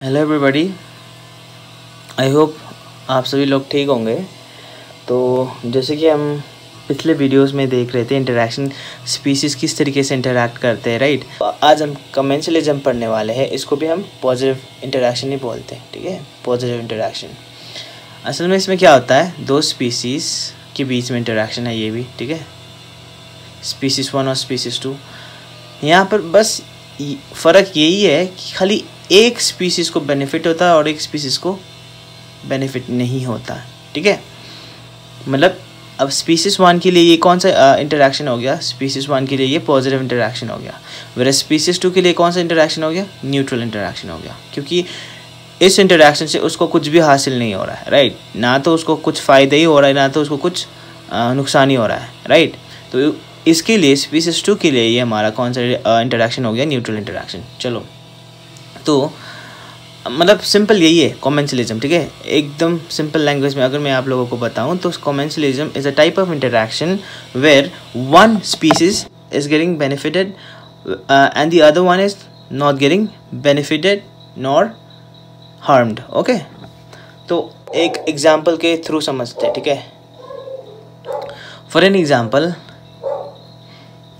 Hello everybody, I hope आप सभी लोग ठीक होंगे। तो जैसे कि हम पिछले वीडियोस में देख रहे थे इंटरैक्शन, स्पीसीज़ किस तरीके से इंटरैक्ट करते हैं, राइट। आज हम कमेंसलिज्म पढ़ने वाले हैं। इसको भी हम पॉजिटिव इंटरैक्शन ही बोलते हैं, ठीक है, पॉजिटिव इंटरैक्शन। असल में इसमें क्या होता है, दो स्पीसीज़ के बीच में इंटरैक्शन है ये भी, ठीक है, स्पीसीज़ 1 और स्पीसीज़ 2। यहाँ पर बस फ़र्क यही है कि खाली एक स्पीसीज़ को बेनिफिट होता है और एक स्पीसीज़ को बेनिफिट नहीं होता, ठीक है। मतलब अब स्पीसीज़ 1 के लिए ये कौन सा इंटरैक्शन हो गया, स्पीसीज़ 1 के लिए ये पॉजिटिव इंटरैक्शन हो गया। वेयर स्पीसीज़ 2 के लिए कौन सा इंटरैक्शन हो गया, न्यूट्रल इंटरैक्शन हो गया, क्योंकि इस इंटरैक्शन से उसको कुछ भी हासिल नहीं हो रहा है, राइट। ना तो उसको कुछ फ़ायदा ही हो रहा है, ना तो उसको कुछ नुकसान ही हो रहा है, राइट। तो इसके लिए स्पीसीज़ 2 के लिए ये हमारा कौन सा इंटरैक्शन हो गया, न्यूट्रल इंटरैक्शन। चलो, तो मतलब सिंपल यही है कमेंसलिज्म, ठीक है। एकदम सिंपल लैंग्वेज में अगर मैं आप लोगों को बताऊं तो commensalism is a type of interaction where one species is getting benefited and the other one is not getting benefited nor harmed. Okay, तो एक एग्जाम्पल के थ्रू समझते हैं, ठीक है। फॉर एन एग्जाम्पल,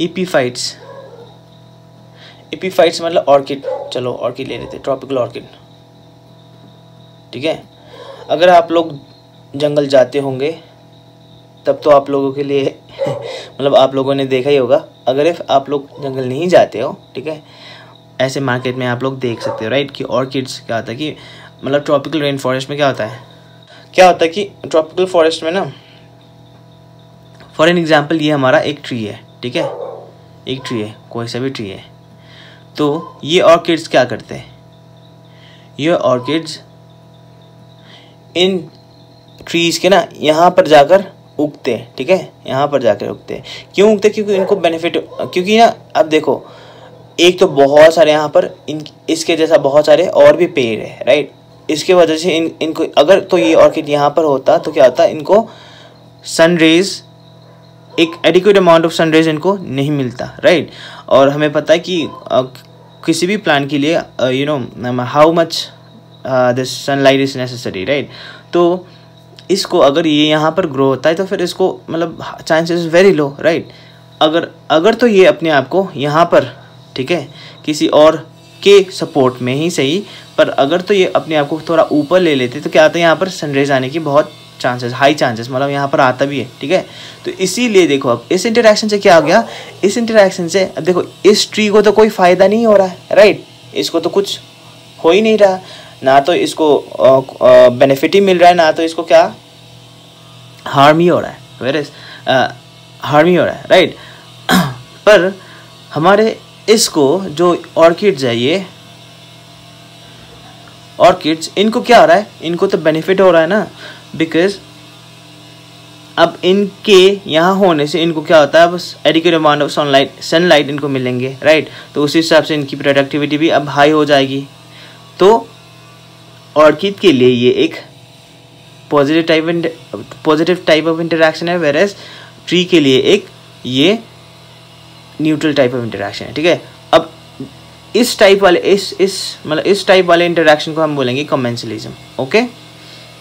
एपीफाइट्स मतलब ऑर्किड। चलो ऑर्किड ले लेते, ट्रॉपिकल ऑर्किड, ठीक है। अगर आप लोग जंगल जाते होंगे तब तो आप लोगों के लिए मतलब आप लोगों ने देखा ही होगा। अगर इफ आप लोग जंगल नहीं जाते हो, ठीक है, ऐसे मार्केट में आप लोग देख सकते हो, राइट, कि ऑर्किड्स क्या होता है कि मतलब ट्रॉपिकल रेन फॉरेस्ट में क्या होता है कि ट्रॉपिकल फॉरेस्ट में ना, फॉर एन एग्जाम्पल ये हमारा एक ट्री है, ठीक है, एक ट्री है, कोई सा भी ट्री है। तो ये ऑर्किड्स क्या करते हैं, ये ऑर्किड्स इन ट्रीज़ के ना यहाँ पर जाकर उगते हैं, ठीक है, यहाँ पर जाकर उगते हैं। क्यों उगते हैं, क्योंकि इनको बेनिफिट, क्योंकि ना अब देखो, एक तो बहुत सारे यहाँ पर इसके जैसा बहुत सारे और भी पेड़ है, राइट। इसके वजह से इनको अगर तो ये ऑर्किड यहाँ पर होता तो क्या होता, इनको सन रेज, एक adequate amount of sun rays इनको नहीं मिलता, राइट। और हमें पता है कि किसी भी प्लांट के लिए you know how much this sunlight is necessary, right. तो इसको अगर ये यहाँ पर ग्रो होता है तो फिर इसको मतलब चांसेस वेरी लो, राइट। अगर तो ये अपने आप को यहाँ पर, ठीक है, किसी और के सपोर्ट में ही सही, पर अगर तो ये अपने आप को थोड़ा ऊपर ले लेते तो क्या आता है, यहाँ पर सनरेज आने की बहुत चांसेस, हाई चांसेस, मतलब यहाँ पर आता भी है, ठीक है। तो इसीलिए देखो, अब इस इंटरैक्शन से क्या हो गया, इस इंटरैक्शन से अब देखो इस ट्री को तो कोई फ़ायदा नहीं हो रहा है, राइट। इसको तो कुछ हो ही नहीं रहा, ना तो इसको बेनिफिट ही मिल रहा है, ना तो इसको क्या हार्म ही हो रहा है, वेयर हार्म ही हो रहा है, राइट। पर हमारे इसको जो ऑर्किड्स है, ये ऑर्किड्स, इनको क्या हो रहा है, इनको तो बेनिफिट हो रहा है ना, बिकॉज अब इनके यहाँ होने से इनको क्या होता है, बस एडिक्वेट अमाउंट ऑफ सनलाइट इनको मिलेंगे, राइट। तो उस हिसाब से इनकी प्रोडक्टिविटी भी अब हाई हो जाएगी। तो ऑर्किड के लिए ये एक पॉजिटिव टाइप ऑफ इंटरैक्शन है, वेयर एज ट्री के लिए एक ये न्यूट्रल टाइप ऑफ इंटरैक्शन है, ठीक है। अब इस टाइप वाले इस टाइप वाले इंटरैक्शन को हम बोलेंगे कमेंसलिज्म। ओके,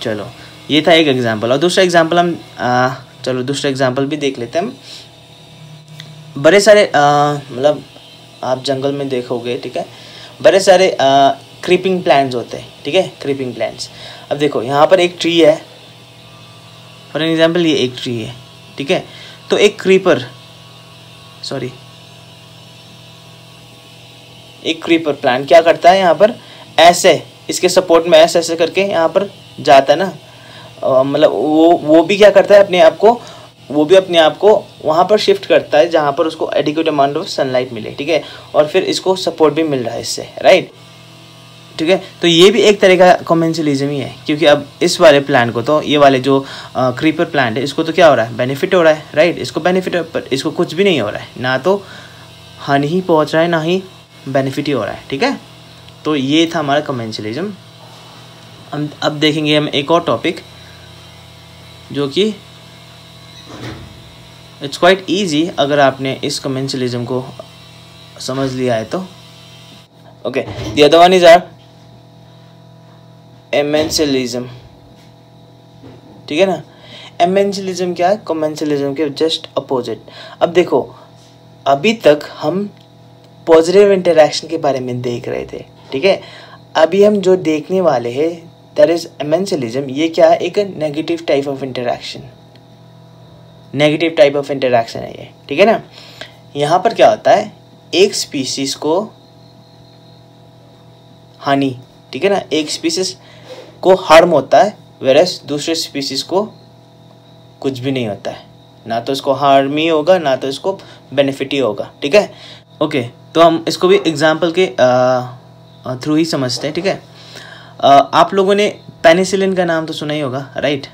चलो ये था एक एग्जांपल। और दूसरा एग्जांपल हम चलो दूसरा एग्जांपल भी देख लेते हैं हम। बड़े सारे मतलब आप जंगल में देखोगे, ठीक है, बड़े सारे क्रीपिंग प्लांट्स होते हैं, ठीक है, क्रीपिंग प्लांट्स। अब देखो यहाँ पर एक ट्री है, फॉर एन एग्जांपल ये एक ट्री है, ठीक है। तो एक क्रीपर प्लांट क्या करता है, यहाँ पर ऐसे इसके सपोर्ट में ऐसे ऐसे करके यहाँ पर जाता है ना, मतलब वो भी क्या करता है, अपने आप को वहाँ पर शिफ्ट करता है जहाँ पर उसको एडिक्वेट अमाउंट ऑफ सनलाइट मिले, ठीक है, और फिर इसको सपोर्ट भी मिल रहा है इससे, राइट, ठीक है। तो ये भी एक तरह का कमेंसलिज्म ही है, क्योंकि अब इस वाले प्लांट को तो, ये वाले जो क्रीपर प्लांट है, इसको तो क्या हो रहा है, बेनिफिट हो रहा है, राइट, इसको बेनिफिट, पर इसको कुछ भी नहीं हो रहा है, ना तो हानि ही पहुँच रहा है, ना ही बेनिफिट ही हो रहा है, ठीक है। तो ये था हमारा कमेंसलिज्म। अब देखेंगे हम एक और टॉपिक, जो कि इट्स क्वाइट ईजी अगर आपने इस कमेंसलिज्म को समझ लिया है तो। Okay, the other one is are amensalism, ठीक है ना। एमेंशियलिज्म क्या है, कमेंशियलिज्म के जस्ट अपोजिट। अब देखो, अभी तक हम पॉजिटिव इंटरैक्शन के बारे में देख रहे थे, ठीक है। अभी हम जो देखने वाले हैं दैट इज एमेंशियलिज्म। ये क्या है, एक negative type of interaction, negative type of interaction है ये, ठीक है ना। यहाँ पर क्या होता है, एक स्पीसीज को हानि, ठीक है ना, एक स्पीसीज को हार्म होता है, वेरस दूसरे स्पीसीज को कुछ भी नहीं होता है, ना तो इसको हार्म ही होगा ना तो इसको बेनिफिट ही होगा, ठीक है। ओके, तो हम इसको भी एग्जाम्पल के थ्रू ही समझते हैं, ठीक है। आप लोगों ने पेनिसिलिन का नाम तो सुना ही होगा, राइट।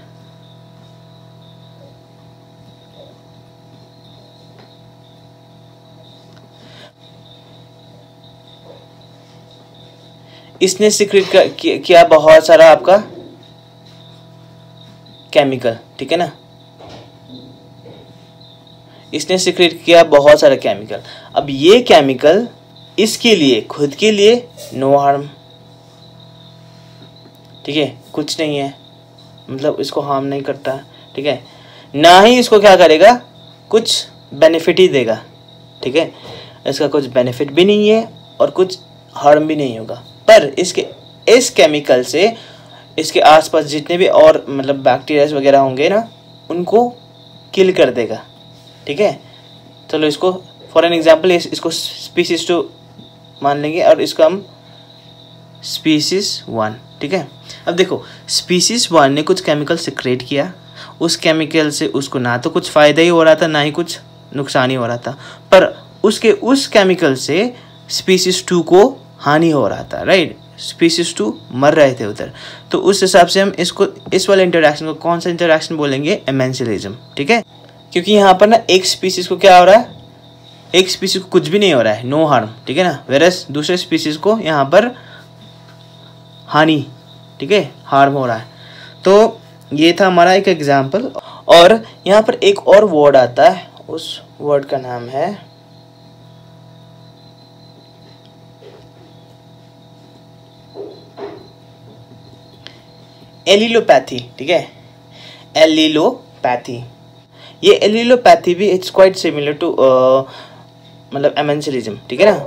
इसने सीक्रेट किया बहुत सारा आपका केमिकल, ठीक है ना, इसने सीक्रेट किया बहुत सारा केमिकल। अब ये केमिकल इसके लिए, खुद के लिए नो हार्म, ठीक है, कुछ नहीं है, मतलब इसको हार्म नहीं करता, ठीक है, ना ही इसको क्या करेगा, कुछ बेनिफिट ही देगा, ठीक है। इसका कुछ बेनिफिट भी नहीं है और कुछ हार्म भी नहीं होगा, पर इस केमिकल से इसके आसपास जितने भी और मतलब बैक्टीरियाज वगैरह होंगे ना, उनको किल कर देगा, ठीक है। चलो इसको फॉर एन एग्जांपल इसको स्पीसीज 2 मान लेंगे और इसको हम स्पीसीज 1, ठीक है। अब देखो, स्पीसीज 1 ने कुछ केमिकल सिक्रेट किया, उस केमिकल से उसको ना तो कुछ फ़ायदा ही हो रहा था ना ही कुछ नुकसान ही हो रहा था, पर उसके उस केमिकल से स्पीसीज 2 को हानि हो रहा था, राइट। स्पीसीज 2 मर रहे थे उधर, तो उस हिसाब से हम इसको, इस वाले इंटरैक्शन को कौन सा इंटरैक्शन बोलेंगे, एमेंशियलिज्म, ठीक है। क्योंकि यहाँ पर ना एक स्पीसीज को क्या हो रहा है, एक स्पीसीज को कुछ भी नहीं हो रहा है, नो हार्म, ठीक है ना, वेरस दूसरे स्पीसीज को यहाँ पर हानि, ठीक है, हार्म हो रहा है। तो ये था हमारा एक एग्जाम्पल। और यहाँ पर एक और वर्ड आता है, उस वर्ड का नाम है एलिलोपैथी, ठीक है, एलिलोपैथी। ये एलिलोपैथी भी इट्स क्वाइट सिमिलर टू मतलब एमेंशियलिज्म, ठीक है ना।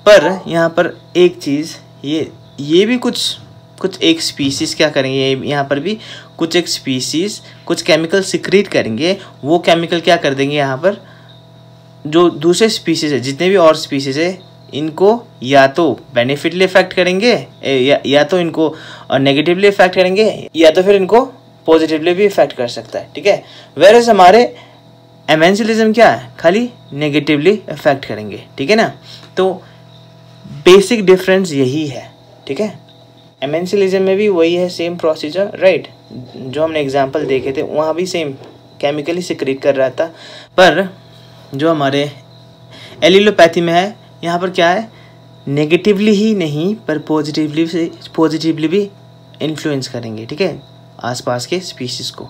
पर यहाँ पर एक चीज़, ये भी कुछ एक स्पीसीज क्या करेंगे, यहाँ पर भी कुछ एक स्पीसीज कुछ केमिकल सिक्रीट करेंगे, वो केमिकल क्या कर देंगे, यहाँ पर जो दूसरे स्पीसीज है, जितने भी और स्पीसीज है, इनको या तो बेनिफिटली इफेक्ट करेंगे या तो इनको नेगेटिवली इफेक्ट करेंगे, या तो फिर इनको पॉजिटिवली भी इफेक्ट कर सकता है, ठीक है। वेरएज हमारे एमेंशियलिज्म क्या है, खाली नेगेटिवली इफेक्ट करेंगे, ठीक है ना। तो बेसिक डिफरेंस यही है, ठीक है। एमेंशियलिज्म में भी वही है, सेम प्रोसीजर, राइट। जो हमने एग्जांपल देखे थे वहाँ भी सेम केमिकली सिक्रीट कर रहा था, पर जो हमारे एलिलोपैथी में है, यहाँ पर क्या है, नेगेटिवली ही नहीं पर पॉजिटिवली भी इन्फ्लुएंस करेंगे, ठीक है, आसपास के स्पीशीज को।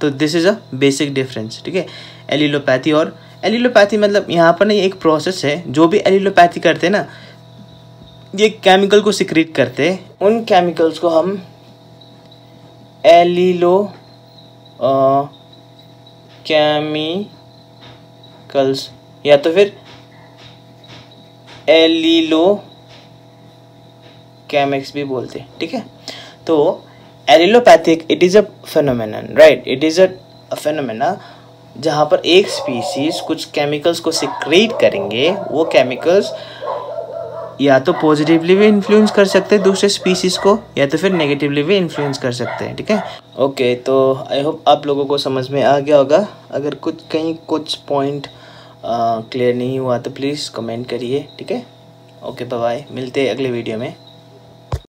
तो this is a basic difference, ठीक है, एलिलोपैथी और एलिलोपैथी मतलब यहाँ पर ना एक प्रोसेस है, जो भी एलिलोपैथी करते हैं ना, ये केमिकल को सिक्रीट करते हैं, उन केमिकल्स को हम केमिकल्स या तो फिर एलिलोकेमिक्स भी बोलते हैं, ठीक है। तो allelopathic it is a phenomenon, right, it is a phenomena जहाँ पर एक स्पीसीज कुछ केमिकल्स को सिक्रीट करेंगे, वो केमिकल्स या तो पॉजिटिवली भी इन्फ्लुएंस कर सकते हैं दूसरे स्पीसीज को, या तो फिर नेगेटिवली भी इन्फ्लुएंस कर सकते हैं, ठीक है। ओके, तो आई होप आप लोगों को समझ में आ गया होगा। अगर कुछ पॉइंट क्लियर नहीं हुआ तो प्लीज़ कमेंट करिए, ठीक है। ओके, बाय बाय, मिलते हैं अगले वीडियो में।